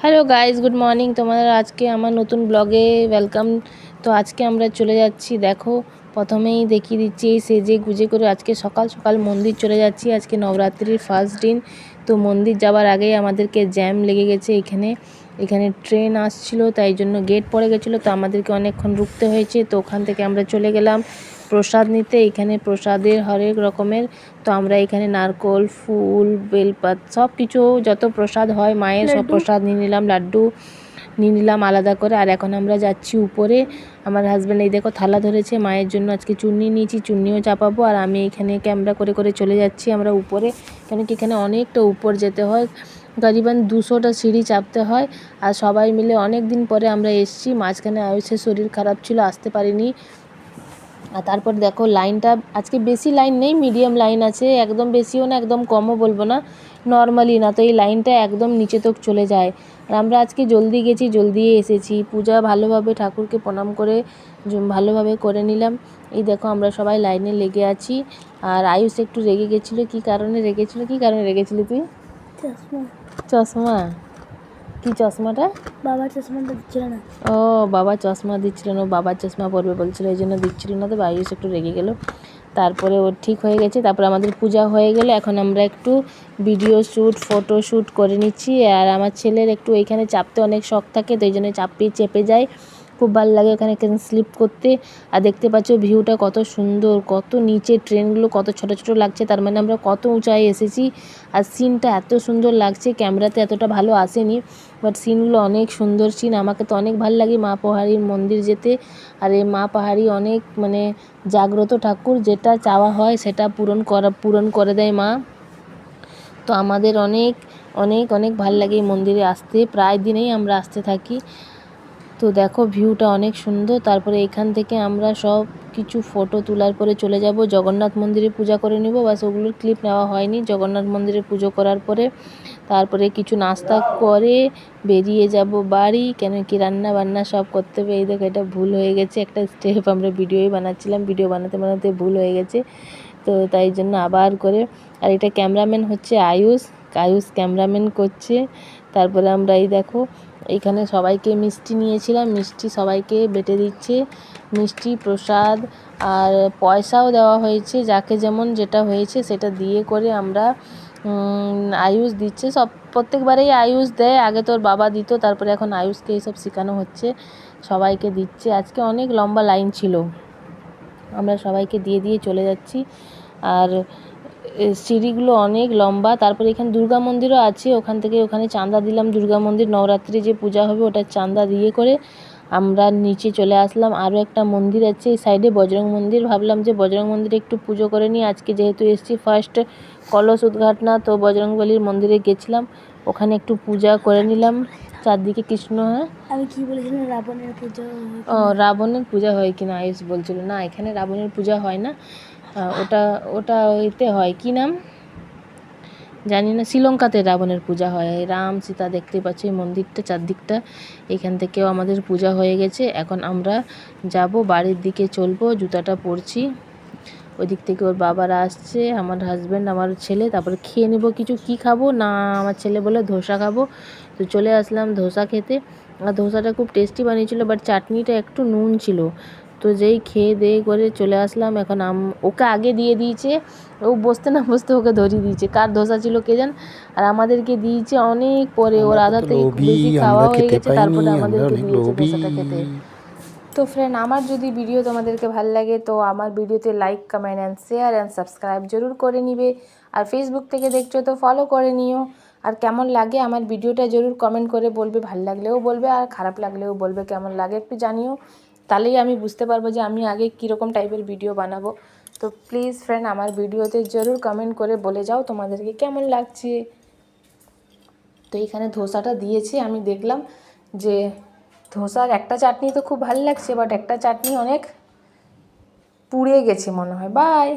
Hello guys, good morning. তোমাদের আজকে আমার নতুন ব্লগে ওয়েলকাম। তো আজকে আমরা চলে যাচ্ছি, দেখো প্রথমেই দেখিয়ে দিচ্ছি এই সেজে গুজে করে আজকে সকাল সকাল মন্দির চলে যাচ্ছি। আজকে নবরাত্রির ফার্স্ট দিন। তো মন্দির যাওয়ার আগেই আমাদেরকে জ্যাম লেগে গেছে এখানে ট্রেন আসছিল, তাই জন্য গেট পড়ে গেছিলো, তো আমাদেরকে অনেকক্ষণ রুকতে হয়েছে। তো ওখান থেকে আমরা চলে গেলাম প্রসাদ নিতে। এখানে প্রসাদের হরেক রকমের, তো আমরা এখানে নারকোল, ফুল, বেলপাত সব কিছু যত প্রসাদ হয় মায়ের সব প্রসাদ নিয়ে নিলাম, লাড্ডু নিয়ে নিলাম আলাদা করে। আর এখন আমরা যাচ্ছি উপরে। আমার হাজব্যান্ড এই দেখো থালা ধরেছে, মায়ের জন্য আজকে চুন্নি নিয়েছি, চুন্নিও চাপাবো। আর আমি এখানে ক্যামেরা করে করে চলে যাচ্ছি আমরা উপরে, কেন কি এখানে অনেকটা উপর যেতে হয়, গাড়িবান 200টা সিঁড়ি চাপতে হয়। আর সবাই মিলে অনেক দিন পরে আমরা এসেছি। মাঝখানে আয়ুষের শরীর খারাপ ছিল, আসতে পারিনি। আর তারপর দেখো লাইনটা আজকে বেশি লাইন নেই, মিডিয়াম লাইন আছে, একদম বেশিও না একদম কমও বলবো না, নর্মালি না। তো এই লাইনটা একদম নিচে তক চলে যায়। আর আমরা আজকে জলদি গেছি, জলদি এসেছি। পূজা ভালোভাবে ঠাকুরকে প্রণাম করে ভালোভাবে করে নিলাম। এই দেখো আমরা সবাই লাইনে লেগে আছি। আর আয়ুষ একটু রেগে গেছিলো। কী কারণে রেগেছিলি তুই? চশমা? কি চশমাটা? বাবার চশমা দিচ্ছিল না। ও বাবা চশমা দিচ্ছিল না, বাবার চশমা পরবে বলছিল, এই জন্য দিচ্ছিল না। তো আয়ুষ একটু রেগে গেল। তারপরে ওর ঠিক হয়ে গেছে। তারপরে আমাদের পূজা হয়ে গেলে এখন আমরা একটু ভিডিও শ্যুট, ফটো শ্যুট করে নিচ্ছি। আর আমার ছেলের একটু এইখানে চাপতে অনেক শখ থাকে, তো এই জন্য চেপে যায়, খুব ভালো লাগে ওখানে স্লিপ করতে। আর দেখতে পাচ্ছ ভিউটা কত সুন্দর, কত নিচে ট্রেনগুলো কত ছোট ছোট লাগছে, তার মানে আমরা কত উঁচায় এসেছি। আর সিনটা এত সুন্দর লাগছে, ক্যামেরাতে এতটা ভালো আসেনি, বাট সিনগুলো অনেক সুন্দর সিন। আমাকে তো অনেক ভালো লাগে মা পাহাড়ির মন্দির যেতে। আর এই মা পাহাড়ি অনেক মানে জাগ্রত ঠাকুর, যেটা চাওয়া হয় সেটা পূরণ করে দেয় মা। তো আমাদের অনেক অনেক অনেক ভাল লাগে এই মন্দিরে আসতে, প্রায় দিনেই আমরা আসতে থাকি। তো দেখো ভিউটা অনেক সুন্দর। তারপরে এখান থেকে আমরা সব কিছু ফটো তোলার পরে চলে যাব জগন্নাথ মন্দিরে, পূজা করে নেব। বাস ওগুলোর ক্লিপ নেওয়া হয়নি। জগন্নাথ মন্দিরে পুজো করার পরে তারপরে কিছু নাস্তা করে বেরিয়ে যাব বাড়ি, কেন কি রান্না বান্না সব করতে হবে। এই দেখো এটা ভুল হয়ে গেছে, একটা স্টেপ আমরা ভিডিওই বানাচ্ছিলাম, ভিডিও বানাতে বানাতে ভুল হয়ে গেছে, তো তাই জন্য আবার করে। আর এটা ক্যামেরাম্যান হচ্ছে আয়ুষ ক্যামেরাম্যান করছে। তারপরে আমরা এই দেখো এখানে সবাইকে মিষ্টি নিয়েছিলাম, মিষ্টি সবাইকে বেটে দিচ্ছে, মিষ্টি প্রসাদ আর পয়সাও দেওয়া হয়েছে, যাকে যেমন যেটা হয়েছে সেটা দিয়ে করে আমরা আয়ুষ দিচ্ছে। প্রত্যেকবারেই আয়ুষ দেয়, আগে তোর বাবা দিত, তারপরে এখন আয়ুষকে এইসব শেখানো হচ্ছে, সবাইকে দিচ্ছে। আজকে অনেক লম্বা লাইন ছিল, আমরা সবাইকে দিয়ে চলে যাচ্ছি। আর সিঁড়িগুলো অনেক লম্বা। তারপরে এখানে দুর্গা মন্দিরও আছে, ওখানে চাঁদা দিলাম, দুর্গা মন্দির নবরাত্রি যে পূজা হবে ওটা চাঁদা দিয়ে করে আমরা নিচে চলে আসলাম। আরও একটা মন্দির আছে এই সাইডে, বজরং মন্দির। ভাবলাম যে বজরং মন্দিরে একটু পুজো করে নিই, আজকে যেহেতু এসেছি ফার্স্ট কলস উদ্ঘাটনা, তো বজরংবলীর মন্দিরে গেছিলাম, ওখানে একটু পূজা করে নিলাম। চারদিকে কৃষ্ণ। হ্যাঁ আমি কি বলেছিলাম, রাবণের পূজা? ও রাবণের পূজা হয় কিনা আয়ুষ বলছিল, না এখানে রাবণের পূজা হয় না, ওটা ওটা ওইতে হয়, কি নাম জানি না, শ্রীলঙ্কাতে রাবণের পূজা হয়। রাম সীতা দেখতে পাচ্ছি এই মন্দিরটা চারদিকটা, এখান থেকেও আমাদের পূজা হয়ে গেছে। এখন আমরা যাব বাড়ির দিকে, চলবো, জুতাটা পরছি। ওই দিক থেকে ওর বাবারা আসছে, আমার হাজব্যান্ড, আমার ছেলে। তারপরে খেয়ে নেবো কিছু, কি খাবো না, আমার ছেলে বলে ধোসা খাবো, তো চলে আসলাম ধোসা খেতে। আর ধোসাটা খুব টেস্টি বানিয়েছিল, বাট চাটনিটা একটু নুন ছিল। তো যেই খেয়ে দিয়ে করে চলে আসলাম। এখন ওকে আগে দিয়ে দিয়েছে, ও বসতে না বসতে ওকে ধরিয়ে দিয়েছে, কার ধোসা ছিল কে জান। আর আমাদেরকে দিয়েছে অনেক পরে, ওর আধা থেকে বেশি খাওয়া হয়ে গেছে, তারপরে আমাদেরকে দিয়েছে ধোসাটা খেতে। তো ফ্রেন্ড, আমার যদি ভিডিও তোমাদেরকে ভালো লাগে তো আমার ভিডিওতে like, comment and share and subscribe জরুর করে নিবে। আর ফেসবুক থেকে দেখছো তো ফলো করে নিও। আর কেমন লাগে আমার ভিডিওটা জরুর কমেন্ট করে বলবে, ভালো লাগলেও বলবে আর খারাপ লাগলেও বলবে, কেমন লাগে একটু জানিও, তাহলেই আমি বুঝতে পারবো যে আমি আগে কীরকম টাইপের ভিডিও বানাবো। তো প্লিজ ফ্রেন্ড, আমার ভিডিওতে জরুর কমেন্ট করে বলে যাও তোমাদেরকে কেমন লাগছে। তো এইখানে ধোসাটা দিয়েছে, আমি দেখলাম যে ধোসার একটা চাটনি তো খুব ভালো লাগছে, বাট একটা চাটনি অনেক পুড়ে গেছে মনে হয়। বাই।